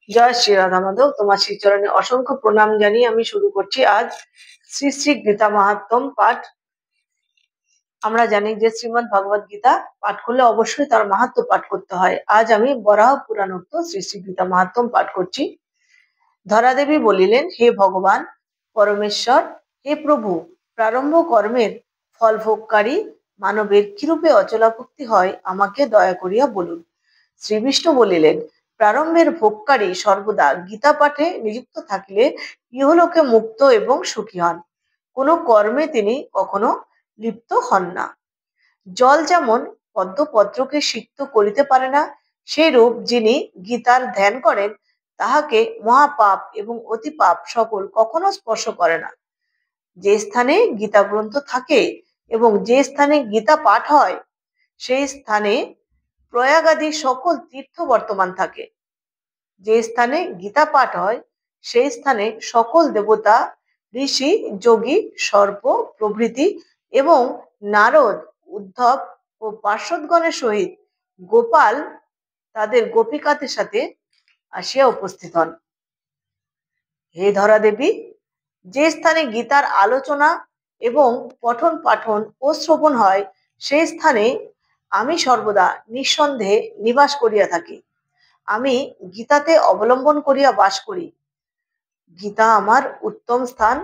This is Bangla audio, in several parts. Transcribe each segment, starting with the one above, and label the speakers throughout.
Speaker 1: জয় শ্রী রাধা মাধব। তোমার শ্রীচরণে অসংখ্য প্রণাম জানিয়ে আমি শুরু করছি আজ শ্রী শ্রী গীতা মাহাত্ম্যম পাঠ। আমরা জানি যে শ্রীমদ্ ভগবদ গীতা পাঠ করলে অবশ্যই তার মাহাত্ম্য পাঠ করতে হয়। আজ আমি বরাহ পুরাণোক্ত শ্রী শ্রী গীতা মাহাত্ম্যম পাঠ করছি। ধরাদেবী বলিলেন, হে ভগবান পরমেশ্বর, হে প্রভু, প্রারম্ভ কর্মের ফল ভোগকারী মানবের কিরূপে অচলাভক্তি হয় আমাকে দয়া করিয়া বলুন। শ্রী বিষ্ণু বলিলেন, প্রারম্ভের ভোগকারী সর্বদা গীতা পাঠে নিযুক্ত থাকিলে ইহলোকে মুক্ত এবং সুখী হন। কোনো কর্মে তিনি কখনো লিপ্ত হন না। জল যেমন পদ্মপত্রকে সিক্ত করিতে পারে না, সেইরূপ যিনি গীতার ধ্যান করেন তাহাকে মহাপাপ এবং অতিপাপ সকল কখনো স্পর্শ করে না। যে স্থানে গীতা গ্রন্থ থাকে এবং যে স্থানে গীতা পাঠ হয় সেই স্থানে প্রয়াগাদি সকল তীর্থ বর্তমান থাকে। যে স্থানে গীতা পাঠ হয় সেই স্থানে সকল দেবতা, ঋষি, যোগী, সর্প প্রভৃতি এবং নারদ, উদ্ধব ও পার্শ্বদগণের সহিত গোপাল তাদের গোপিকাদের সাথে আসিয়া উপস্থিত হন। হে ধরা দেবী, যে স্থানে গীতার আলোচনা এবং পঠন পাঠন ও শ্রবণ হয় সেই স্থানে আমি সর্বদা নিঃসন্দেহে নিবাস করিয়া থাকি। আমি গীতাতে অবলম্বন করিয়া বাস করি। গীতা আমার উত্তম স্থান।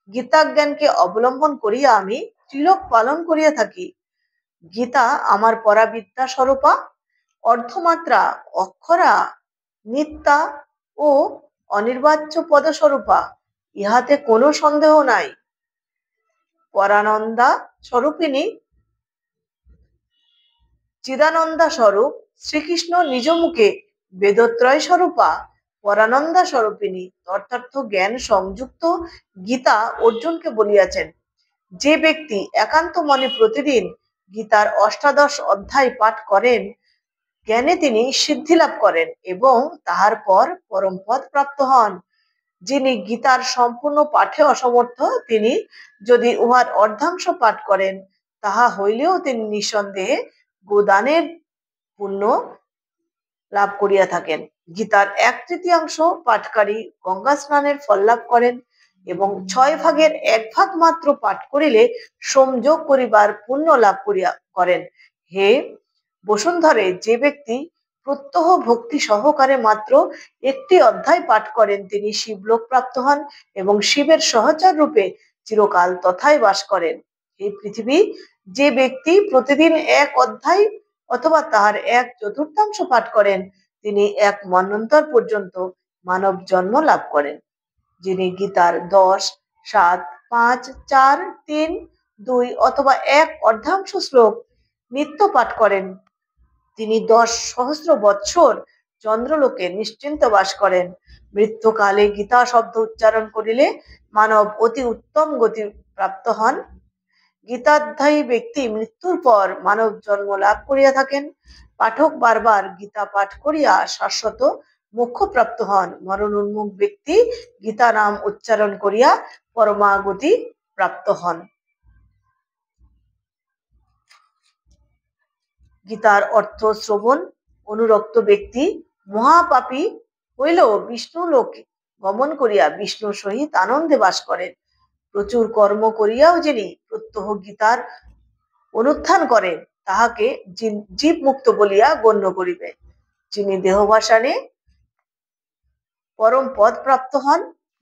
Speaker 1: গীতা জ্ঞানকে অবলম্বন করিয়া আমি ত্রিলোক পালন করিয়া থাকি। গীতা আমার পরাবিদ্যা স্বরূপা, অর্ধমাত্রা, অক্ষরা, নিত্যা ও অনির্বাচ্য পদস্বরূপা, ইহাতে কোনো সন্দেহ নাই। পরানন্দা স্বরূপিণী, চিদানন্দা স্বরূপ শ্রীকৃষ্ণ নিজ মুখে বেদত্রয় স্বরূপা পরানন্দা স্বরূপিণী তথার্থ জ্ঞান সংযুক্ত গীতা অর্জুনকে বলিয়াছেন, যে ব্যক্তি একান্ত মনে প্রতিদিন গীতার অষ্টাদশ অধ্যায় পাঠ করেন জ্ঞানে তিনি সিদ্ধি লাভ করেন এবং তাহার পর পরম পদ প্রাপ্ত হন। যিনি গীতার সম্পূর্ণ পাঠে অসমর্থ তিনি যদি উহার অর্ধাংশ পাঠ করেন তাহা হইলেও তিনি নিঃসন্দেহে গোদানের পুণ্য লাভ করিয়া থাকেন। গীতার 1/3 পাঠকারী গঙ্গা স্নানের ফল লাভ করেন এবং 6 ভাগের 1 ভাগ মাত্র পাঠ করিলে সোমযোগ করিবার পুণ্য লাভ করেন। হে বসুন্ধরে, যে ব্যক্তি প্রত্যহ ভক্তি সহকারে মাত্র একটি অধ্যায় পাঠ করেন তিনি শিবলোক প্রাপ্ত হন এবং শিবের সহচর রূপে চিরকাল তথায় বাস করেন। হে পৃথিবী, যে ব্যক্তি প্রতিদিন 1 অধ্যায় অথবা তাহার 1/4 পাঠ করেন তিনি 1 মন্বন্তর পর্যন্ত মানব জন্ম লাভ করেন। যিনি গীতার 10, 7, 5, 4, 3, 2 অথবা 1 অর্ধাংশ শ্লোক নিত্য পাঠ করেন তিনি 10 সহস্র বৎসর চন্দ্রলোকে নিশ্চিন্ত বাস করেন। মৃত্যুকালে গীতা শব্দ উচ্চারণ করিলে মানব অতি উত্তম গতি প্রাপ্ত হন। গীতাধ্যায়ী ব্যক্তি মৃত্যুর পর মানব জন্ম লাভ করিয়া থাকেন। পাঠক বারবার গীতা পাঠ করিয়া শাশ্বত মোক্ষ প্রাপ্ত হন। মরণ উন্মুখ ব্যক্তি গীতা নাম উচ্চারণ করিয়া পরমাগতি প্রাপ্ত হন। গীতার অর্থ শ্রবণ অনুরক্ত ব্যক্তি মহাপাপী হইলেও বিষ্ণু লোকে গমন করিয়া বিষ্ণুর সহিত আনন্দে বাস করেন। প্রচুর কর্ম করিয়াও যিনি প্রত্যহ গীতার অনুধ্যান করেন তাহাকে জীব মুক্ত বলিয়া গণ্য করিবে। যিনি দেহভাসানে পরম পদ প্রাপ্ত হন।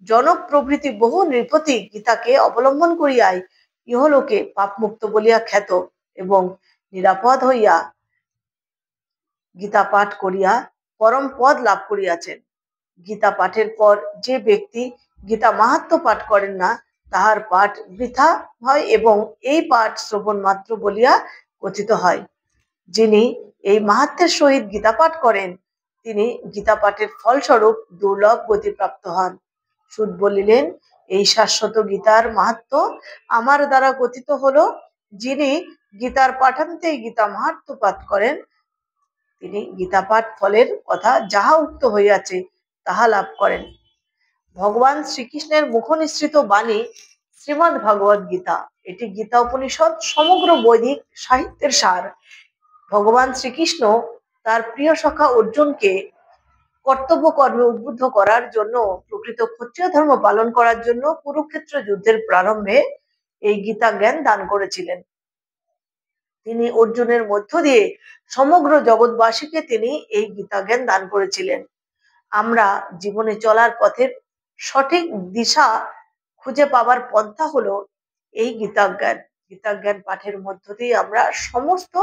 Speaker 1: জনক প্রভৃতি বহু নৃপতি গীতাকে অবলম্বন করিয়াই ইহলোকে পাপ মুক্ত বলিয়া খ্যাত এবং নিরাপদ হইয়া গীতা পাঠ করিয়া পরম পদ লাভ করিয়াছেন। গীতা পাঠের পর যে ব্যক্তি গীতা মাহাত্ম্য পাঠ করেন না তাহার পাঠ বৃথা হয় এবং এই পাঠ শ্রবণ মাত্র বলিয়া কথিত হয়। যিনি এই মাহাত্ম্যের সহিত গীতা পাঠ করেন তিনি গীতা পাঠের ফলস্বরূপ দুর্লভ গতি প্রাপ্ত হন। শুদ্ধ বলিলেন, এই শাশ্বত গীতার মাহাত্ম্য আমার দ্বারা কথিত হলো। যিনি গীতার পাঠান্তেই গীতা মাহাত্ম্য পাঠ করেন তিনি গীতা পাঠ ফলের কথা যাহা উক্ত হইয়াছে তাহা লাভ করেন। ভগবান শ্রীকৃষ্ণের মুখ নিঃসৃত বাণী শ্রীমদ্ ভগবদ গীতা। এটি গীতা উপনিষদ সমগ্র বৈদিক সাহিত্যের সার। ভগবান শ্রীকৃষ্ণ তার প্রিয় সখা অর্জুনকে কর্তব্য কর্মে উদ্বুদ্ধ করার জন্য, প্রকৃত ক্ষত্রিয় ধর্ম পালন করার জন্য কুরুক্ষেত্র যুদ্ধের প্রারম্ভে এই গীতা জ্ঞান দান করেছিলেন। তিনি অর্জুনের মধ্য দিয়ে সমগ্র জগৎবাসীকে তিনি এই গীতা জ্ঞান দান করেছিলেন। আমরা জীবনে চলার পথের সঠিক দিশা খুঁজে পাবার পন্থা হলো এই গীতা জ্ঞান। গীতা জ্ঞান পাঠের মধ্য দিয়ে আমরা সমস্ত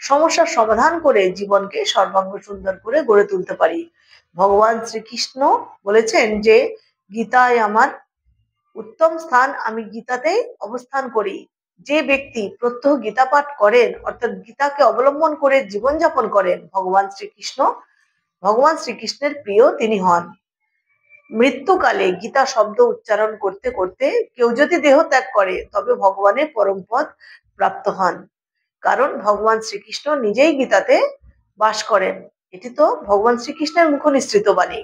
Speaker 1: সমস্যার সমাধান করে জীবনকে সর্বাঙ্গ সুন্দর করে গড়ে তুলতে পারি। ভগবান শ্রীকৃষ্ণ বলেছেন যে গীতায় আমার উত্তম স্থান, আমি গীতাতেই অবস্থান করি। যে ব্যক্তি প্রত্যহ গীতা পাঠ করেন, অর্থাৎ গীতাকে অবলম্বন করে জীবনযাপন করেন, ভগবান শ্রীকৃষ্ণের প্রিয় তিনি হন। মৃত্যুকালে গীতা শব্দ উচ্চারণ করতে করতে কেউ যদি দেহ ত্যাগ করে, তবে ভগবানের পরম পদ প্রাপ্ত হন। কারণ ভগবান শ্রীকৃষ্ণ নিজেই গীতাতে বাস করেন। এটি তো ভগবান শ্রীকৃষ্ণের মুখ নিঃসৃত বাণী।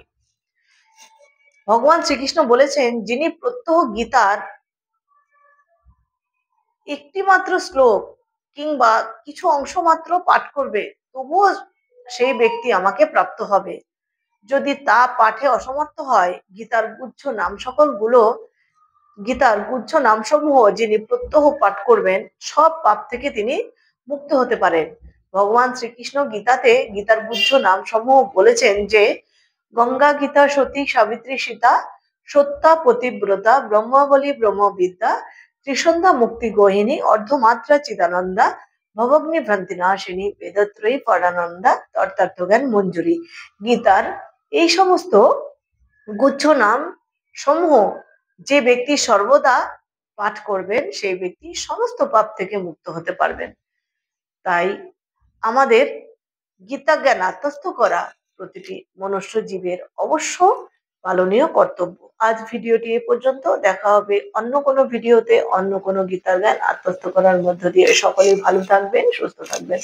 Speaker 1: ভগবান শ্রীকৃষ্ণ বলেছেন, যিনি প্রত্যহ গীতার একটি মাত্র শ্লোক কিংবা কিছু অংশ মাত্র পাঠ করবে, তবুও সেই ব্যক্তি আমাকে প্রাপ্ত হবে। যদি তা পাঠে অসমর্থ হয়, গীতার গুচ্ছ নামসমূহ যিনি প্রত্যহ পাঠ করবেন, সব পাপ থেকে তিনি মুক্ত হতে পারেন। ভগবান শ্রীকৃষ্ণ গীতার গুচ্ছ নামসমূহ বলেছেন যে গঙ্গা, গীতা, সতী, সাবিত্রী, সীতা, সত্যা, পতিব্রতা, ব্রহ্মাবলী, ব্রহ্মবিদ্যা, ত্রিসন্ধ্যা, মুক্তি গহিনী, অর্ধমাত্রা, চিদানন্দা, ভবগ্নি ভ্রান্তি নাশিনী, বেদত্রয়ী, পরানন্দা, তত্ত্বার্থ জ্ঞান মঞ্জুরি। গীতার এই সমস্ত গুচ্ছ নাম সমূহ যে ব্যক্তি সর্বদা পাঠ করবেন, সেই ব্যক্তি সমস্ত পাপ থেকে মুক্ত হতে পারবেন। তাই আমাদের গীতা জ্ঞান আত্মস্থ করা প্রতিটি মনুষ্য জীবের অবশ্য পালনীয় কর্তব্য। আজ ভিডিওটি এ পর্যন্ত। দেখা হবে অন্য কোনো ভিডিওতে, অন্য কোনো গীতা জ্ঞান আত্মস্থ করার মধ্য দিয়ে। সকলেই ভালো থাকবেন, সুস্থ থাকবেন।